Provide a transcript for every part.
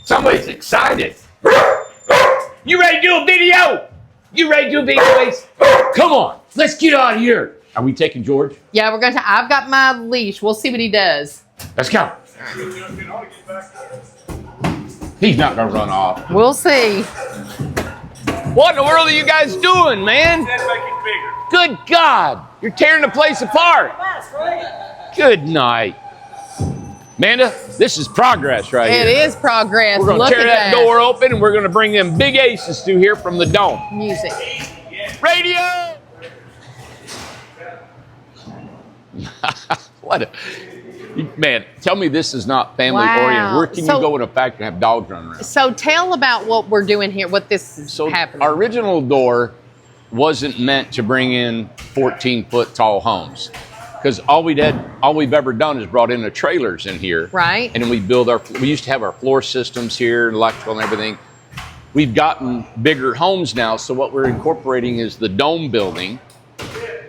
Somebody's excited. You ready to do a video? You ready to do a video, Ace? Come on, let's get out of here. Are we taking George? Yeah, we're going to. I've got my leash. We'll see what he does. Let's go. He's not going to run off. We'll see. What in the world are you guys doing, man? Good God. You're tearing the place apart. Good night. Amanda, this is progress right here. It is progress. We're going to tear that door open and we're going to bring them big aces through here from the dome. Music. Radio! What a... Man, tell me this is not family oriented. Where can you go in a factory and have dogs running around? So tell about what we're doing here, what this is happening. Our original door wasn't meant to bring in 14-foot tall homes. Because all we've ever done is brought in the trailers in here. Right. And then we used to have our floor systems here, electrical and everything. We've gotten bigger homes now, so what we're incorporating is the dome building.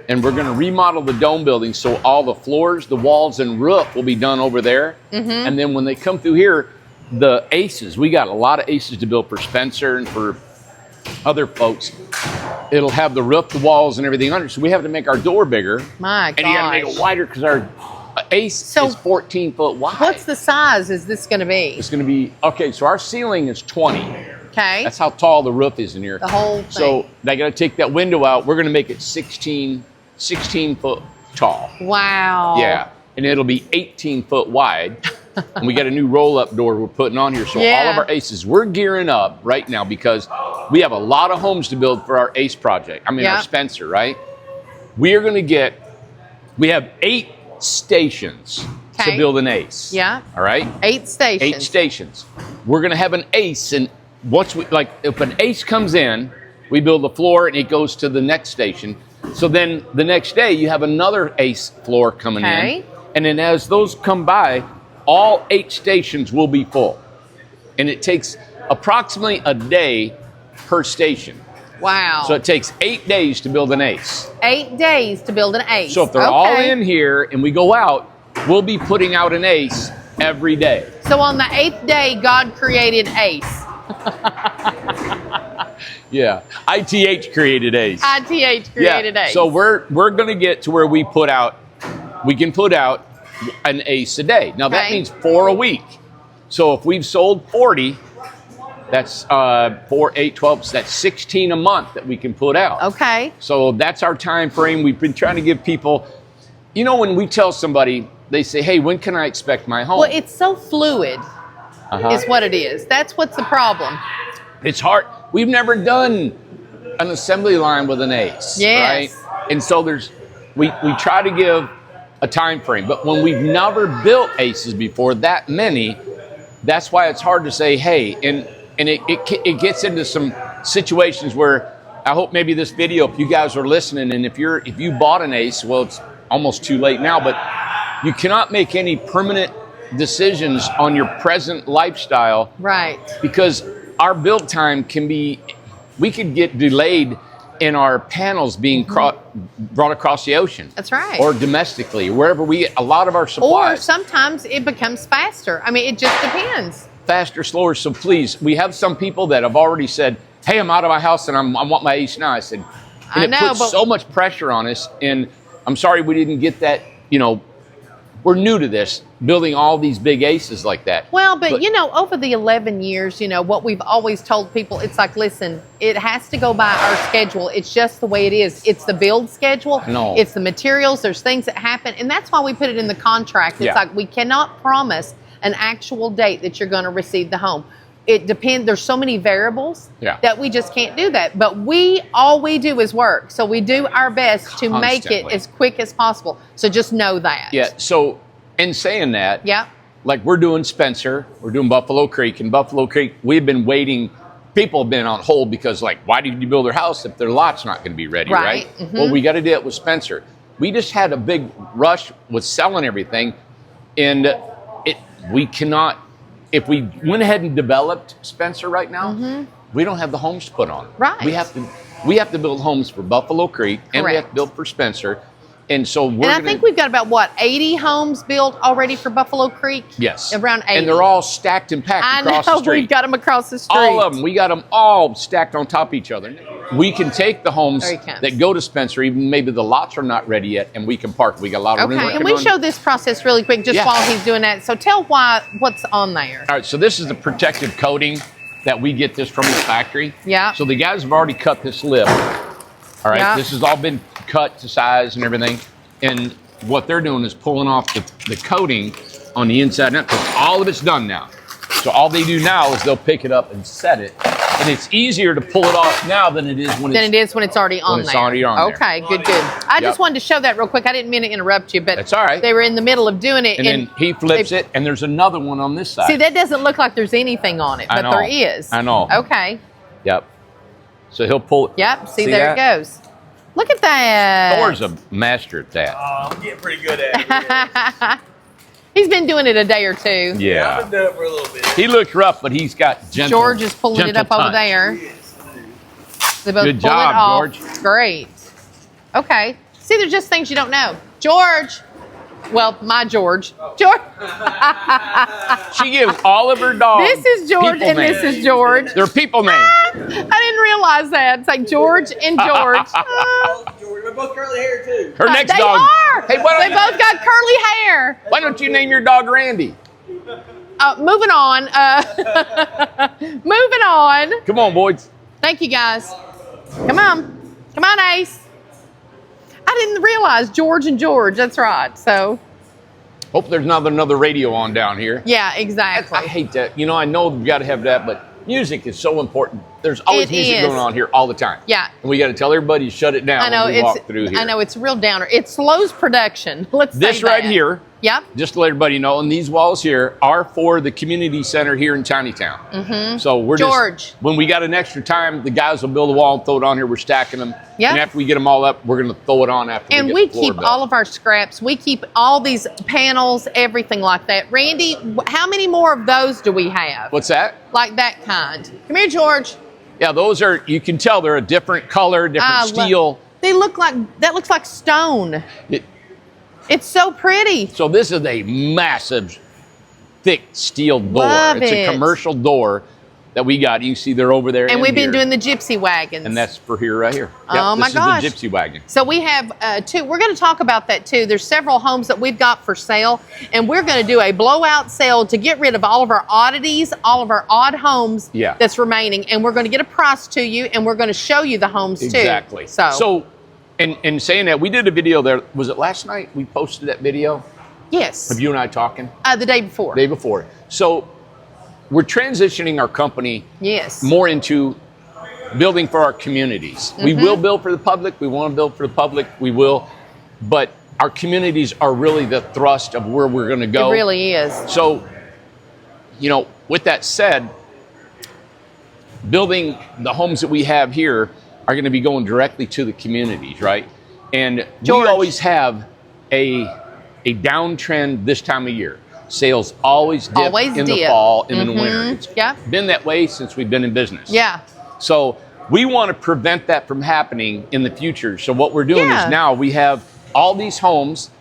And we're going to remodel the dome building so all the floors, the walls, and roof will be done over there. Mm-hmm. And then when they come through here, the aces, we got a lot of aces to build for Spencer and for other folks. It'll have the roof, the walls, and everything under. So we have to make our door bigger. My gosh. And you got to make it wider because our ace is 14 foot wide. What's the size is this going to be? It's going to be, okay, so our ceiling is 20. Okay. That's how tall the roof is in here. The whole thing. So they got to take that window out. We're going to make it 16 foot tall. Wow. Yeah. And it'll be 18 foot wide. And we got a new roll-up door we're putting on here. So all of our aces, we're gearing up right now because we have a lot of homes to build for our ace project. I mean, our Spencer, right? We are going to we have 8 stations to build an ace. Yeah. All right? 8 stations. 8 stations. We're going to have an ace, and once if an ace comes in, we build the floor and it goes to the next station. So then the next day you have another ace floor coming in. And then as those come by, all 8 stations will be full. And it takes approximately a day per station. Wow. So it takes 8 days to build an ace. 8 days to build an ace. So if they're all in here and we go out, we'll be putting out an ace every day. So on the 8th day, God created ace. Yeah, ITH created ace. ITH created ace. So we're going to get to where we can put out an ace a day. Now that means 4 a week. So if we've sold 40, that's 4, 8, 12, that's 16 a month that we can put out. Okay. So that's our time frame. We've been trying to give people, when we tell somebody, they say, hey, when can I expect my home? Well, it's so fluid is what it is. That's what's the problem. It's hard. We've never done an assembly line with an ace, right? And so we try to give a time frame, but when we've never built aces before, that many, that's why it's hard to say, hey, and it gets into some situations where I hope maybe this video, if you guys are listening, and if you bought an ace, well, it's almost too late now, but you cannot make any permanent decisions on your present lifestyle, right? Because our build time we could get delayed in our panels being brought across the ocean. That's right. Or domestically, wherever we get a lot of our supplies. Or sometimes it becomes faster. I mean, it just depends. Faster, slower. So please, we have some people that have already said, hey, I'm out of my house and I want my ace now. I said, and it puts so much pressure on us. And I'm sorry we didn't get that, we're new to this, building all these big aces like that. Well, but over the 11 years, what we've always told people, it's like, listen, it has to go by our schedule. It's just the way it is. It's the build schedule. No. It's the materials. There's things that happen. And that's why we put it in the contract. It's like we cannot promise an actual date that you're going to receive the home. It depends. There's so many variables that we just can't do that. But all we do is work. So we do our best to make it as quick as possible. So just know that. Yeah. So in saying that, like we're doing Spencer, we're doing Buffalo Creek. In Buffalo Creek, we've been waiting. People have been on hold because why did you build their house if their lot's not going to be ready, right? Mm-hmm. Well, we got to do it with Spencer. We just had a big rush with selling everything. And we cannot... If we went ahead and developed Spencer right now, we don't have the homes to put on. Right. We have to build homes for Buffalo Creek and we have to build for Spencer. And so And I think we've got about, what, 80 homes built already for Buffalo Creek? Yes. Around 80. And they're all stacked and packed across the street. We've got them across the street. All of them. We got them all stacked on top of each other. We can take the homes that go to Spencer, even maybe the lots are not ready yet, and we can park. We got a lot of room. Okay, and we show this process really quick just while he's doing that. So tell what's on there. All right, so this is the protective coating that we get this from the factory. Yeah. So the guys have already cut this lip. All right, this has all been cut to size and everything. And what they're doing is pulling off the coating on the inside and out, because all of it's done now. So all they do now is they'll pick it up and set it. And it's easier to pull it off now than it is when it's already on there. Okay, good. I just wanted to show that real quick. I didn't mean to interrupt you, but that's all right. They were in the middle of doing it. And then he flips it, and there's another one on this side. See, that doesn't look like there's anything on it, but there is. I know. Okay. Yep. So he'll pull it. Yep, see there it goes. Look at that. Thor's a master at that. I'm getting pretty good at it. He's been doing it a day or two. Yeah. I've been doing it for a little bit. He looks rough, but he's got gentle. George is pulling it up over there. They both Good pull job, it off. George. Great. Okay. See, there's just things you don't know. George. Well, my George. George. She gives all of her dogs. This is George and this is George. They're people names. I didn't realize that. It's like George and George. They're both curly hair too. Her next they dog. are. Hey, they both got curly hair. Why don't you name your dog Randy? Moving on. Moving on. Come on, boys. Thank you, guys. Come on. Come on, Ace. I didn't realize George and George. That's right. So. Hope there's not another radio on down here. Yeah, exactly. I hate that. You know, I know we've got to have that, but music is so important. There's always music going on here all the time. Yeah. And we got to tell everybody to shut it down when we walk through here. I know, it's a real downer. It slows production. Let's say this right here. Yep. Just to let everybody know, and these walls here are for the community center here in Chinatown. Mm-hmm. So we're just, when we got an extra time, the guys will build a wall and throw it on here. We're stacking them. Yep. And after we get them all up, we're going to throw it on after and we get the floor keep built. all of our scraps. We keep all these panels, everything like that. Randy, how many more of those do we have? What's that? Like that kind. Come here, George. Yeah, those are, you can tell they're a different color, different steel. They look like, that looks like stone. It's so pretty. So this is a massive, thick steel door. Love it's a commercial door that we got. You can see they're over there. And we've been doing the Gypsy wagons. And that's for here, right here. Oh my gosh. This is the Gypsy wagon. So we have two. We're going to talk about that too. There's several homes that we've got for sale, and we're going to do a blowout sale to get rid of all of our oddities, all of our odd homes that's remaining, and we're going to get a price to you, and we're going to show you the homes too. Exactly. So in saying that, we did a video there. Was it last night we posted that video? Yes. Of you and I talking? The day before. Day before. So we're transitioning our company more into building for our communities. Mm-hmm. We will build for the public. We want to build for the public. We will. But our communities are really the thrust of where we're going to go. It really is. So, you know, with that said, building the homes that we have here are going to be going directly to the communities, right? And we always have a downtrend this time of year. Sales always dip in the fall and in the winter. It's been that way since we've been in business. Yeah. So we want to prevent that from happening in the future. So what we're doing is now we have all these homes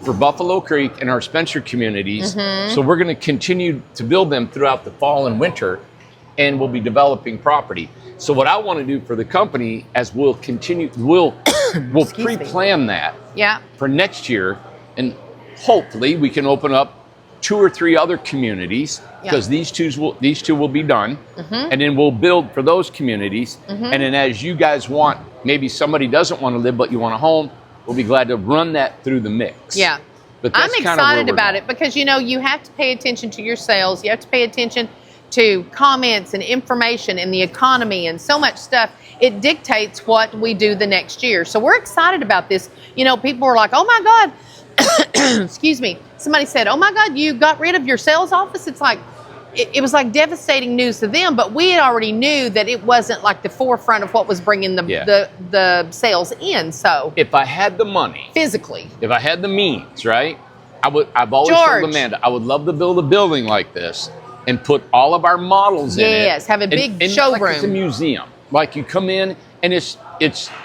for Buffalo Creek and our Spencer communities. So we're going to continue to build them throughout the fall and winter, and we'll be developing property. So what I want to do for the company, as we'll continue, we'll pre-plan that for next year, and hopefully we can open up 2 or 3 other communities, because these two will be done, and then we'll build for those communities. And then as you guys want, maybe somebody doesn't want to live but you want a home, we'll be glad to run that through the mix. Yeah. But I'm excited about it because, you know, you have to pay attention to your sales. You have to pay attention to comments and information and the economy and so much stuff. It dictates what we do the next year. So we're excited about this. You know, people are like, oh my God, excuse me. Somebody said, oh my God, you got rid of your sales office? It's like, it was like devastating news to them, but we had already knew that it wasn't like the forefront of what was bringing the sales in. So if I had the money, physically, if I had the means, right, I've always told Amanda, I would love to build a building like this and put all of our models in it. Yes, have a big showroom. Like it's a museum. Like you come in and it's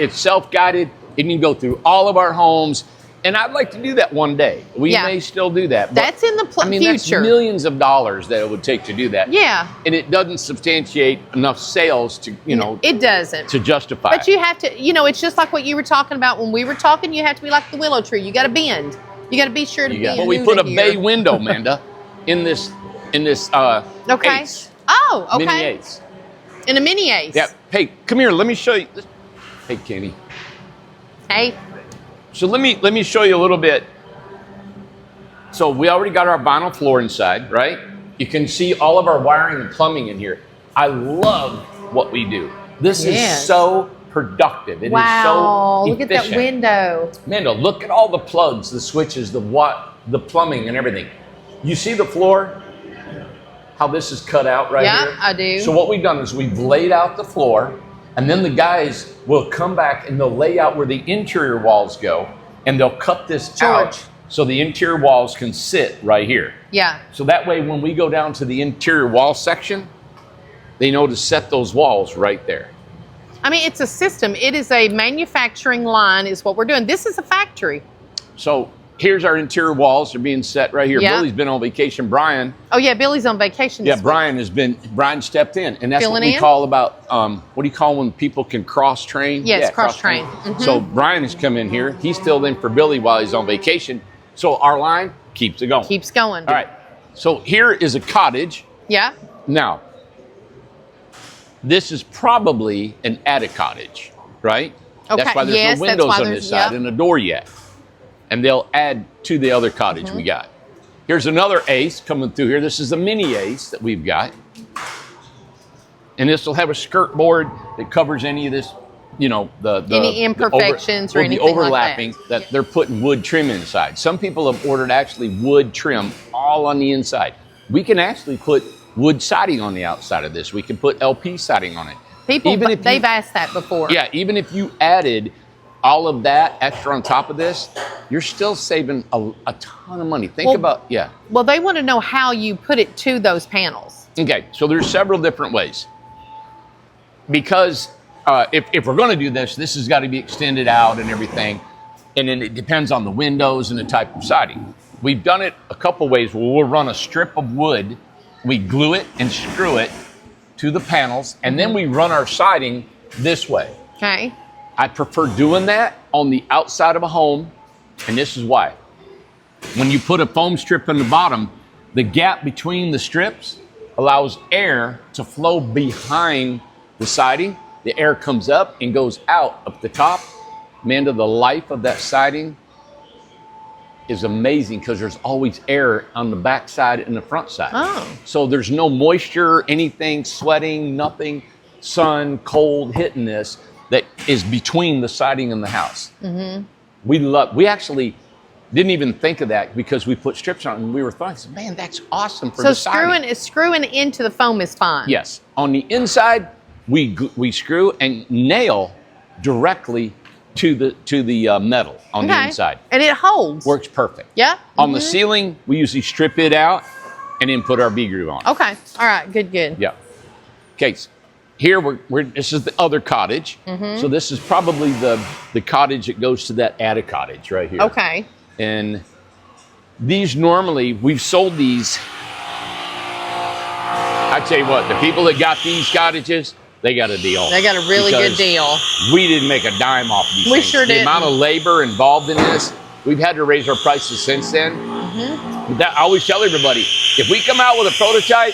self-guided, and you can go through all of our homes, And I'd like to do that one day. We may still do that. But, that's in the future. That's millions of dollars that it would take to do that. Yeah. And it doesn't substantiate enough sales to, it doesn't. To justify But you have to, it's just like what you were talking about when we were talking. You have to be like the willow tree. You got to bend. You got to be sure to bend. Well, we put a bay window, Amanda, in this okay. Ace. Oh, okay. Mini Ace. In a mini Ace. Yeah. Hey, come here. Let me show you. Hey, Kenny. Hey. So let me show you a little bit. So we already got our vinyl floor inside, right? You can see all of our wiring and plumbing in here. I love what we do. This is so productive. It is so look efficient. at that window. Amanda, look at all the plugs, the switches, the plumbing and everything. You see the floor? How this is cut out right here? Yeah, I do. So what we've done is we've laid out the floor, and then the guys will come back and they'll lay out where the interior walls go, and they'll cut this out so the interior walls can sit right here. Yeah. So that way when we go down to the interior wall section, they know to set those walls right there. I mean, it's a system. It is a manufacturing line is what we're doing. This is a factory. So here's our interior walls. They're being set right here. Yeah. Billy's been on vacation. Brian. Oh, yeah, Billy's on vacation. Yeah, Brian stepped in. And that's Filling what we in? call about, what do you call when people can cross-train? Yes, cross-train. Mm-hmm. So Brian has come in here. He's filled in for Billy while he's on vacation. So our line keeps it going. Keeps going. All right. So here is a cottage. Yeah. Now, this is probably an attic cottage, right? Okay. That's why there's no windows on this side and a door yet. And they'll add to the other cottage we got. Here's another Ace coming through here. This is a mini Ace that we've got. And this will have a skirt board that covers any of this, any imperfections or anything the overlapping like that they're putting wood trim inside. Some people have ordered actually wood trim all on the inside. We can actually put wood siding on the outside of this. We can put LP siding on it. They've asked that before. Yeah, even if you added all of that extra on top of this, you're still saving a ton of money. Think about. Well, they want to know how you put it to those panels. Okay, so there's several different ways. Because if we're going to do this has got to be extended out and everything. And then it depends on the windows and the type of siding. We've done it a couple ways where we'll run a strip of wood, we glue it and screw it to the panels, and then we run our siding this way. Okay. I prefer doing that on the outside of a home, and this is why. When you put a foam strip in the bottom, the gap between the strips allows air to flow behind the siding. The air comes up and goes out up the top. Amanda, the life of that siding is amazing because there's always air on the back side and the front side. Oh. So there's no moisture, anything, sweating, nothing, sun, cold hitting this that is between the siding and the house. Mm-hmm. We actually didn't even think of that because we put strips on it and we were thinking, man, that's awesome for the siding. So screwing into the foam is fine. Yes. On the inside, we screw and nail directly to the metal on the inside. And it holds. Works perfect. Yeah. On the ceiling, we usually strip it out and then put our B-groove on. Okay. All right. Good. Yeah. Okay. Here this is the other cottage. So this is probably the cottage that goes to that attic cottage right here. Okay. And these normally, we've sold these. I tell you what, the people that got these cottages, they got a deal. They got a really good deal. We didn't make a dime off of these things. We sure didn't. The amount of labor involved in this, we've had to raise our prices since then. But I always tell everybody, if we come out with a prototype,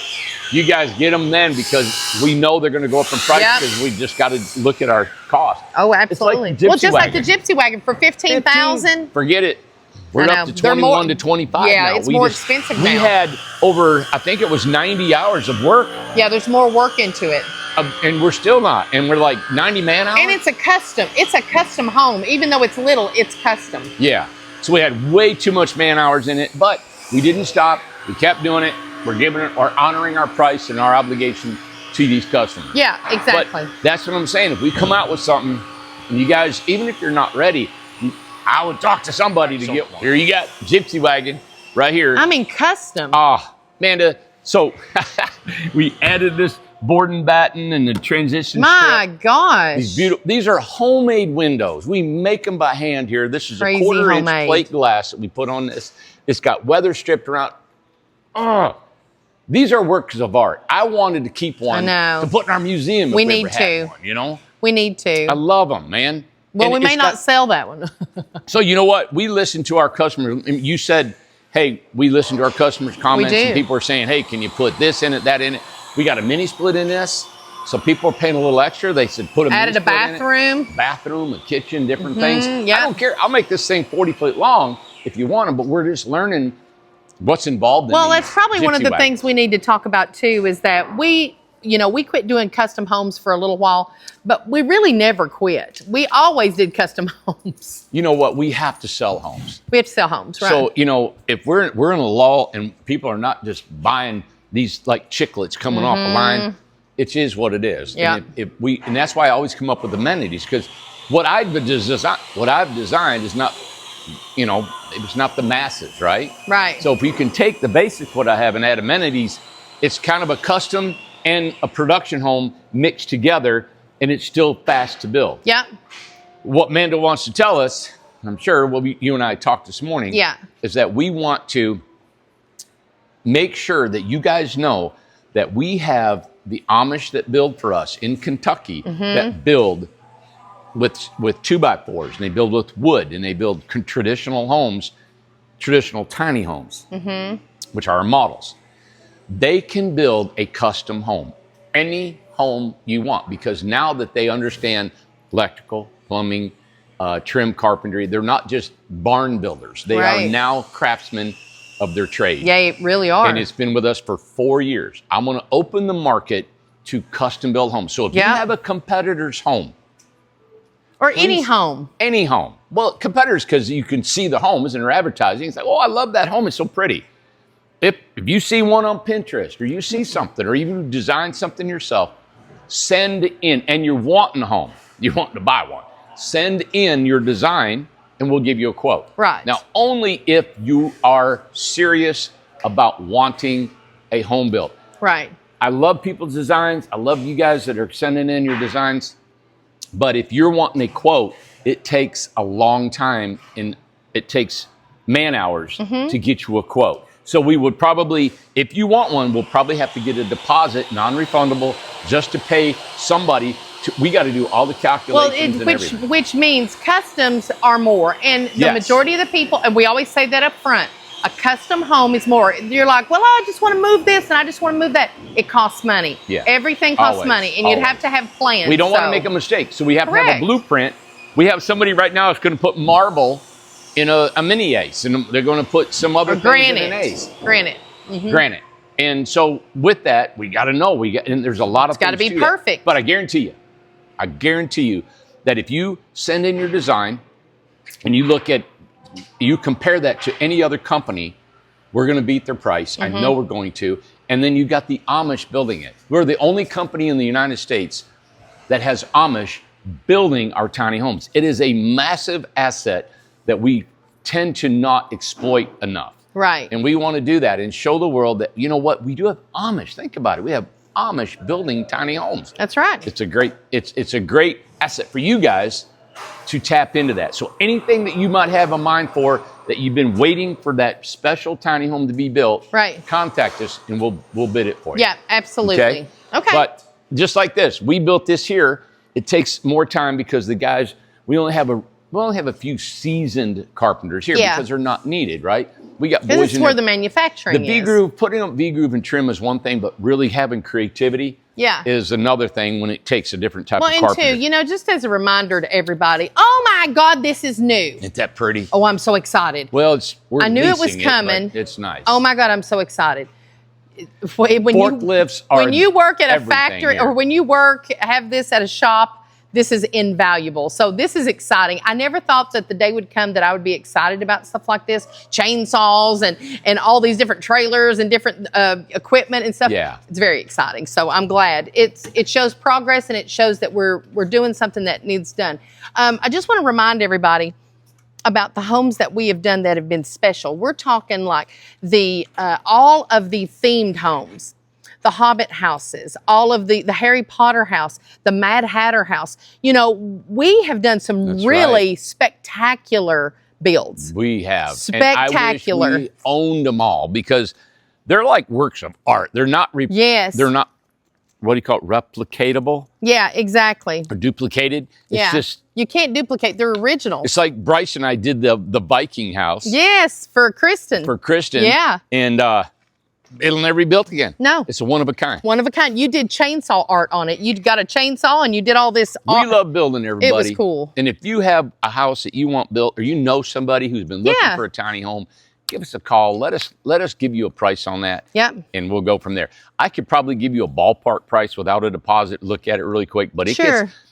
you guys get them then because we know they're going to go up in price because we just got to look at our cost. Oh, absolutely. It's like like the Gypsy wagon for $15,000. Forget it. We're up to 21 to 25 now. Yeah, it's more expensive now. We had over, I think it was 90 hours of work. Yeah, there's more work into it. And we're still not. And we're like 90 man hours. And it's a custom home. Even though it's little, it's custom. Yeah. So we had way too much man hours in it, but we didn't stop. We kept doing it. We're giving it or honoring our price and our obligation to these customers. Yeah, exactly. But that's what I'm saying. If we come out with something and you guys, even if you're not ready, I would talk to somebody to get one. Here you got Gypsy wagon right here. I mean, custom. Amanda, so we added this board and batten and the transition My strip. gosh. These are homemade windows. We make them by hand here. This is Crazy a 1/4 inch homemade. plate glass that we put on this. It's got weather stripped around. Oh, these are works of art. I wanted to keep one to put in our museum. We if need ever had to. one, you know? We need to. I love them, man. Well, And we may it's not sell that one. So you know what? We listen to our customers. You said, hey, we listen to our customers' comments. We do. And people are saying, hey, can you put this in it, that in it? We got a mini split in this. So people are paying a little extra. They said put a Added mini a split in it. bathroom. A kitchen, different things. Yeah. I don't care. I'll make this thing 40 foot long if you want them, but we're just learning what's involved in Well, these that's probably one of Gypsy the wagons. things we need to talk about too, is that we quit doing custom homes for a little while, but we really never quit. We always did custom homes. You know what? We have to sell homes. We have to sell homes, right? So, if we're in a lull and people are not just buying these like chiclets coming off the line, it is what it is. Yeah. And that's why I always come up with amenities, because what I've designed is not, it's not the masses, right? Right. So if you can take the basics what I have and add amenities, it's kind of a custom and a production home mixed together, and it's still fast to build. Yeah. What Manda wants to tell us, I'm sure you and I talked this morning, is that we want to make sure that you guys know that we have the Amish that build for us in Kentucky that build with 2x4s, and they build with wood, and they build traditional homes, traditional tiny homes, which are our models. They can build a custom home, any home you want, because now that they understand electrical, plumbing, trim, carpentry, they're not just barn builders. They are now craftsmen of their trade. Yeah, they really are. And it's been with us for 4 years. I'm going to open the market to custom build homes. So if you have a competitor's home, or any home. Any home. Well, competitors, because you can see the homes and they're advertising. It's like, oh, I love that home. It's so pretty. If you see one on Pinterest, or you see something, or you design something yourself, send in, and you're wanting a home, you're wanting to buy one, send in your design and we'll give you a quote. Right. Now, only if you are serious about wanting a home built. Right. I love people's designs. I love you guys that are sending in your designs. But if you're wanting a quote, it takes a long time, and it takes man hours to get you a quote. So we would probably, if you want one, we'll probably have to get a deposit, non-refundable, just to pay somebody. We got to do all the calculations and everything. Which means customs are more. And the majority of the people, and we always say that up front, a custom home is more. You're like, well, I just want to move this and I just want to move that. It costs money. Yeah. Everything costs money, and you'd have to have plans. We don't want to make a mistake, so we have to have a blueprint. We have somebody right now that's going to put marble in a mini ace, and they're going to put some other things in an ace. Granite. Granite. And so with that, we got to know. And there's a lot of it's got to be perfect. But I guarantee you that if you send in your design and you compare that to any other company, we're going to beat their price. I know we're going to. And then you got the Amish building it. We're the only company in the United States that has Amish building our tiny homes. It is a massive asset that we tend to not exploit enough. Right. And we want to do that and show the world that, you know what, we do have Amish. Think about it. We have Amish building tiny homes. That's right. It's a great asset for you guys to tap into that. So anything that you might have in mind for that you've been waiting for that special tiny home to be built, contact us and we'll bid it for you. Yeah, absolutely. Okay. But just like this, we built this here. It takes more time because the guys, we only have a few seasoned carpenters here because they're not needed, right? We got boys in there. This is where the manufacturing is. The V-groove, putting up V-groove and trim is one thing, but really having creativity is another thing when it takes a different type of carpenter. Well, and two, just as a reminder to everybody, oh my God, this is new. Isn't that pretty? Oh, I'm so excited. Well, I knew it was coming. It's nice. Oh my God, I'm so excited. Forklifts when you work at a factory here. Or when you have this at a shop, this is invaluable. So this is exciting. I never thought that the day would come that I would be excited about stuff like this, chainsaws and all these different trailers and different equipment and stuff. Yeah. It's very exciting. So I'm glad. It shows progress, and it shows that we're doing something that needs done. I just want to remind everybody about the homes that we have done that have been special. We're talking like all of the themed homes. the Hobbit houses, all of the Harry Potter house, the Mad Hatter house. You know, we have done some really spectacular builds. We have. Spectacular. And I wish we owned them all because they're like works of art. They're not. They're not. What do you call it? Replicatable? Yeah, exactly. Or duplicated? It's just... You can't duplicate. They're original. It's like Bryce and I did the Viking house. Yes, for Kristen. For Kristen. Yeah. And it'll never be built again. No. It's a one of a kind. One of a kind. You did chainsaw art on it. You got a chainsaw and you did all this art. We love building, everybody. It was cool. And if you have a house that you want built or you know somebody who's been looking for a tiny home, give us a call. Let us give you a price on that. Yep. And we'll go from there. I could probably give you a ballpark price without a deposit. Look at it really quick. But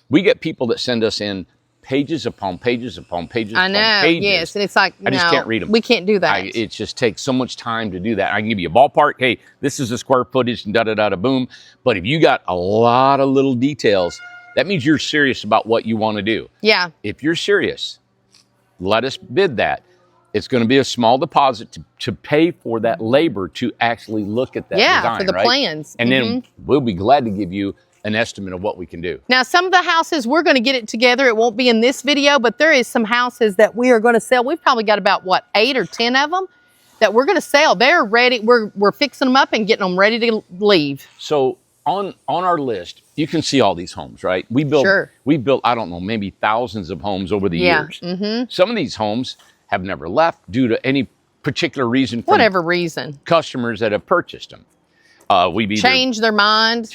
we get people that send us in pages upon pages upon pages upon pages. Yes. And it's like, I just can't read them. We can't do that. It just takes so much time to do that. I can give you a ballpark. Hey, this is the square footage and da-da-da-da-boom. But if you got a lot of little details, that means you're serious about what you want to do. Yeah. If you're serious, let us bid that. It's going to be a small deposit to pay for that labor to actually look at that design, for the plans. And then we'll be glad to give you an estimate of what we can do. Now, some of the houses, we're going to get it together. It won't be in this video, but there is some houses that we are going to sell. We've probably got about, 8 or 10 of them that we're going to sell. They're ready. We're fixing them up and getting them ready to leave. So on our list, you can see all these homes, right? We built, I don't know, maybe thousands of homes over the years. Some of these homes have never left due to any particular reason. Whatever reason. Customers that have purchased them. We've either changed their mind.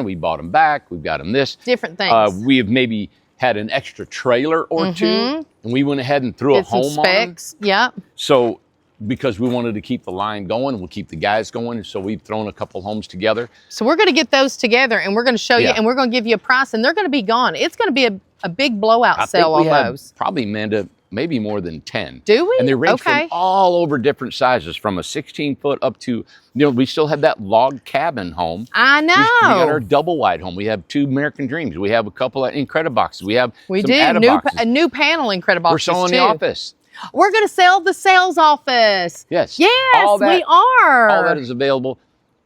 We bought them back. We've got them this. Different things. We have maybe had an extra trailer or two, and we went ahead and threw a home on them. Yep. So because we wanted to keep the line going, we'll keep the guys going, so we've thrown a couple homes together. So we're going to get those together, and we're going to show you, and we're going to give you a price, and they're going to be gone. It's going to be a big blowout sale on those. Probably, Amanda, maybe more than 10. Do we? And they range from all over different sizes, from a 16-foot up to, we still have that log cabin home. I know. We got our double wide home. We have 2 American Dreams. We have a couple of Incrediboxes. We have some Attaboxes. A new panel Incrediboxes. We're selling the office. We're going to sell the sales office. Yes. Yes, we are. All that is available.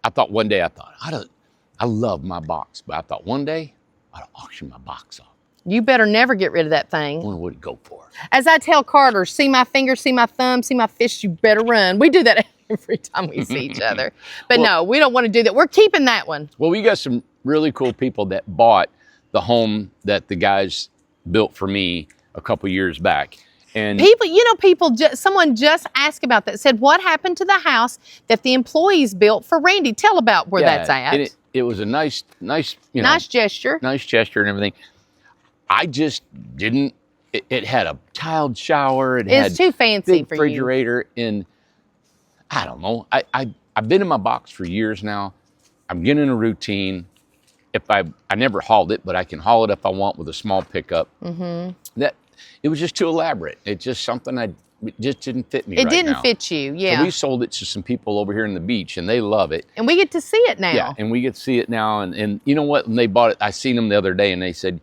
I love my box, but I thought one day I'd auction my box off. You better never get rid of that thing. I wonder what it'd go for. As I tell Carter, see my finger, see my thumb, see my fist, you better run. We do that every time we see each other. But no, we don't want to do that. We're keeping that one. Well, we got some really cool people that bought the home that the guys built for me a couple years back. And someone just asked about that, said, what happened to the house that the employees built for Randy? Tell about where that's at. It was a nice gesture. Nice gesture and everything. I just didn't. It had a tiled shower. It's too fancy for you. Refrigerator. And I don't know. I've been in my box for years now. I'm getting a routine. I never hauled it, but I can haul it if I want with a small pickup. It was just too elaborate. It's just something it just didn't fit me. It didn't fit you. Yeah. So we sold it to some people over here in the beach, and they love it. And we get to see it now. Yeah, and we get to see it now. And you know what? When they bought it, I seen them the other day, and they said,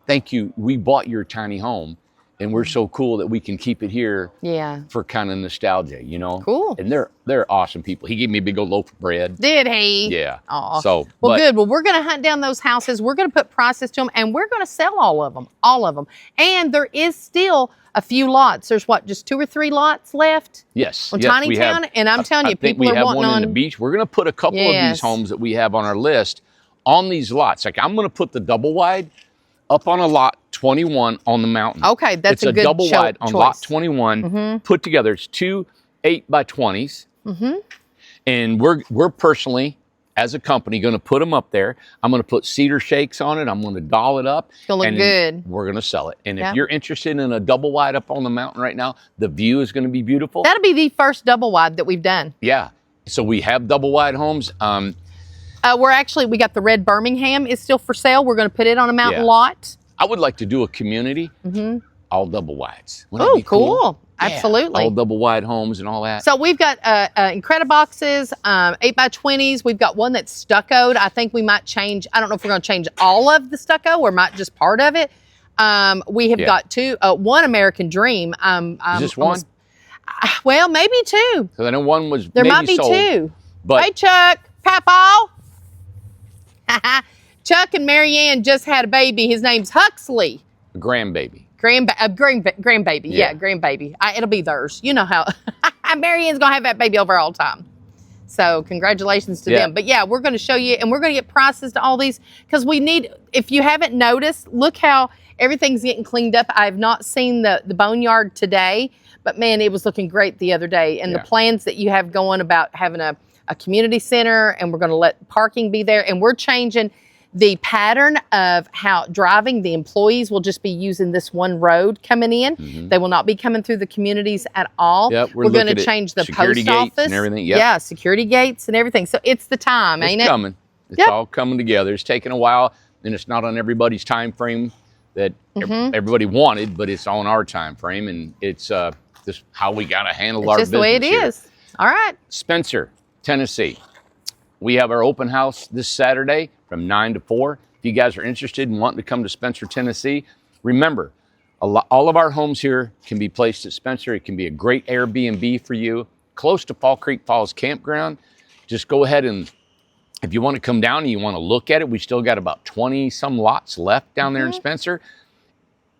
"Thank you. We bought your tiny home, and we're so cool that we can keep it here." Yeah. For kind of nostalgia, Cool. And they're awesome people. He gave me a big old loaf of bread. Did he? Yeah. Aw. So good. Well, we're going to hunt down those houses. We're going to put prices to them, and we're going to sell all of them. And there is still a few lots. There's just 2 or 3 lots left. Yes. On Tiny Town, and I'm telling you, people are wanting on. We have one in the beach. We're going to put a couple of these homes that we have on our list on these lots. Like I'm going to put the double wide up on a lot 21 on the mountain. Okay, that's a good double wide on choice. lot 21 put together. It's 2 8x20s, and we're personally, as a company, going to put them up there. I'm going to put cedar shakes on it. I'm going to doll it up. It's going to look good. We're going to sell it. And if you're interested in a double wide up on the mountain right now, the view is going to be beautiful. That'll be the first double wide that we've done. Yeah. So we have double wide homes. We got the red Birmingham is still for sale. We're going to put it on a mountain lot. I would like to do a community, all double wides. Oh, cool. Absolutely. All double wide homes and all that. So we've got Incrediboxes, 8x20s. We've got one that's stuccoed. I think we might change. I don't know if we're going to change all of the stucco or might just part of it. We have got one American Dream. Is this one? Well, maybe 2. Because I know one was there maybe might be sold, 2. But hey, Chuck, Papaw. Chuck and Marianne just had a baby. His name's Huxley. A grandbaby. Grandbaby. Yeah, grandbaby. It'll be theirs. You know how Marianne's going to have that baby over all the time. So congratulations to them. But yeah, we're going to show you, and we're going to get prices to all these because we need, if you haven't noticed, look how everything's getting cleaned up. I have not seen the boneyard today, but man, it was looking great the other day. And the plans that you have going about having a community center, and we're going to let parking be there, and we're changing the pattern of how driving. The employees will just be using this one road coming in. They will not be coming through the communities at all. We're going to change the post office and everything. Yeah, security gates and everything. So it's the time, ain't it? It's coming. It's all coming together. It's taking a while, and it's not on everybody's time frame that everybody wanted, but it's on our time frame, and it's just how we got to handle our business. Just the way it is. All right. Spencer, Tennessee. We have our open house this Saturday from 9 to 4. If you guys are interested in wanting to come to Spencer, Tennessee, remember, all of our homes here can be placed at Spencer. It can be a great Airbnb for you, close to Fall Creek Falls Campground. Just go ahead and, if you want to come down and you want to look at it, we still got about 20-some lots left down there in Spencer.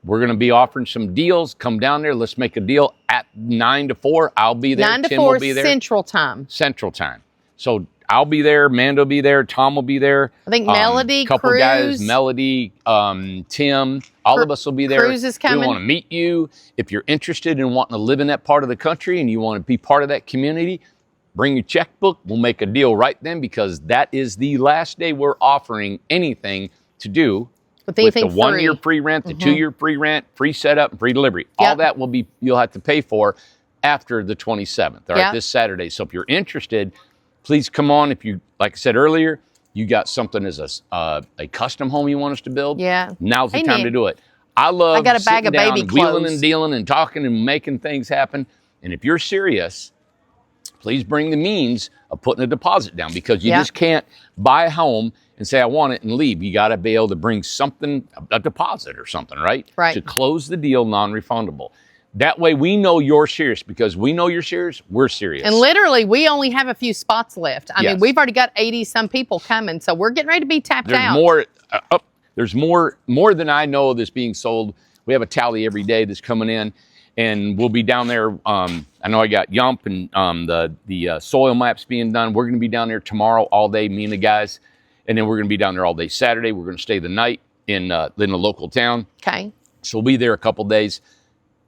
We're going to be offering some deals. Come down there. Let's make a deal at 9 to 4. I'll be there. 9 to Tim 4 will be there. Central Time. Central Time. So I'll be there. Mando will be there. Tom will be there. I think Melody, couple Cruz. Guys, Melody, Tim, all of us will be there. Cruz is coming. We want to meet you. If you're interested in wanting to live in that part of the country and you want to be part of that community, bring your checkbook. We'll make a deal right then, because that is the last day we're offering anything to do with the 1-year free rent, the 2-year free rent, free setup, and free delivery. All that will be, you'll have to pay for after the 27th, all right, this Saturday. So if you're interested, please come on. If you, like I said earlier, you got something as a custom home you want us to build, now's the time to do it. I got a bag of baby clothes. Wheeling and dealing and talking and making things happen. And if you're serious, please bring the means of putting a deposit down, because you just can't buy a home and say, I want it, and leave. You got to be able to bring something, a deposit or something, right? To close the deal non-refundable. That way we know you're serious, because we know you're serious, we're serious. And literally, we only have a few spots left. I mean, we've already got 80-some people coming, so we're getting ready to be tapped out. There's more than I know that's being sold. We have a tally every day that's coming in, and we'll be down there. I know I got Yump and the soil maps being done. We're going to be down there tomorrow all day, me and the guys, and then we're going to be down there all day Saturday. We're going to stay the night in the local town. Okay. So we'll be there a couple days.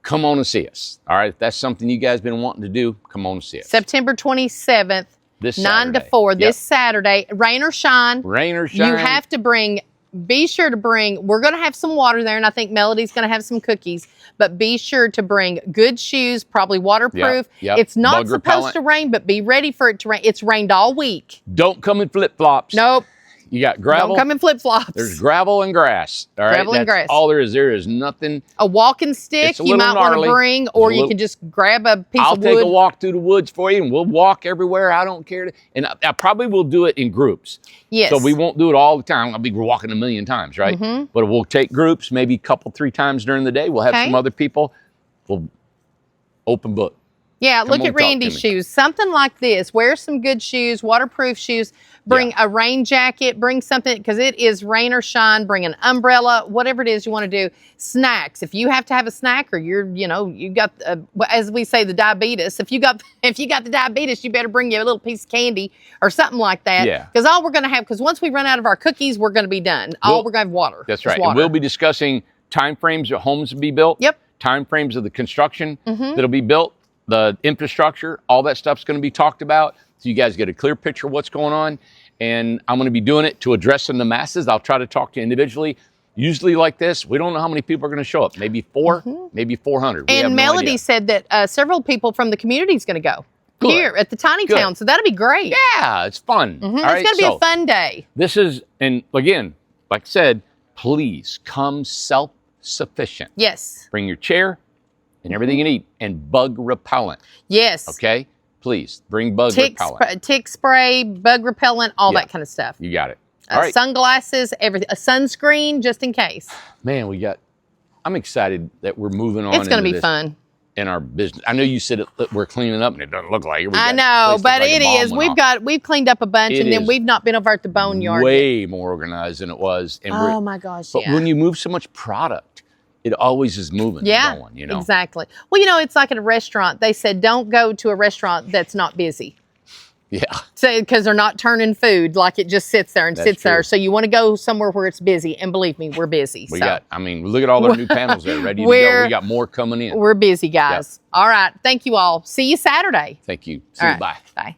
Come on and see us. All right. If that's something you guys been wanting to do, come on and see us. September 27th, this 9 to 4, this Saturday. Rain or shine. Rain or shine. You have to be sure to bring, we're going to have some water there, and I think Melody's going to have some cookies, but be sure to bring good shoes, probably waterproof. It's not supposed to rain, but be ready for it to rain. It's rained all week. Don't come in flip-flops. Nope. You got gravel. Don't come in flip-flops. There's gravel and grass. All right. Gravel and grass. All there is. There is nothing. A walking stick you might want to bring, or you can just grab a piece of wood. I'll take a walk through the woods for you, and we'll walk everywhere. I don't care. And I probably will do it in groups. Yes. So we won't do it all the time. I'll be walking a million times, right? But we'll take groups, maybe a couple, 3 times during the day. We'll have some other people. We'll open book. Yeah, look at Randy's shoes. Something like this. Wear some good shoes, waterproof shoes. Bring a rain jacket. Bring something, because it is rain or shine. Bring an umbrella, whatever it is you want to do. Snacks. If you have to have a snack, or you got, as we say, the diabetes. If you got the diabetes, you better bring you a little piece of candy or something like that. Yeah. Because all we're going to have, because once we run out of our cookies, we're going to be done. All we're going to have water. That's right. And we'll be discussing time frames of homes to be built. Yep. Time frames of the construction that'll be built. The infrastructure, all that stuff's going to be talked about, so you guys get a clear picture of what's going on. And I'm going to be doing it to address the masses. I'll try to talk to you individually. Usually like this, we don't know how many people are going to show up. Maybe 4, maybe 400. And Melody said that several people from the community is going to go here at the tiny town, so that'll be great. Yeah, it's fun. It's going to be a fun day. This is, and again, like I said, please come self-sufficient. Yes. Bring your chair and everything you need, and bug repellent. Yes. Okay? Please, bring bug repellent. Tick spray, bug repellent, all that kind of stuff. You got it. All right. Sunglasses, everything. A sunscreen, just in case. Man, I'm excited that we're moving on. It's going to be fun. in our business. I know you said we're cleaning up and it doesn't look like it. I know, but it is. We've cleaned up a bunch, and then we've not been over at the boneyard. Way more organized than it was. And oh my gosh! But when you move so much product, it always is moving. Yeah, going, you know? Exactly. Well, you know, it's like at a restaurant. They said don't go to a restaurant that's not busy. Yeah. So, because they're not turning food, like it just sits there and sits there. So you want to go somewhere where it's busy. And believe me, we're busy. Look at all our new panels there ready to go. We got more coming in. We're busy, guys. Yep. All right. Thank you all. See you Saturday. Thank you. See you. Bye. Bye.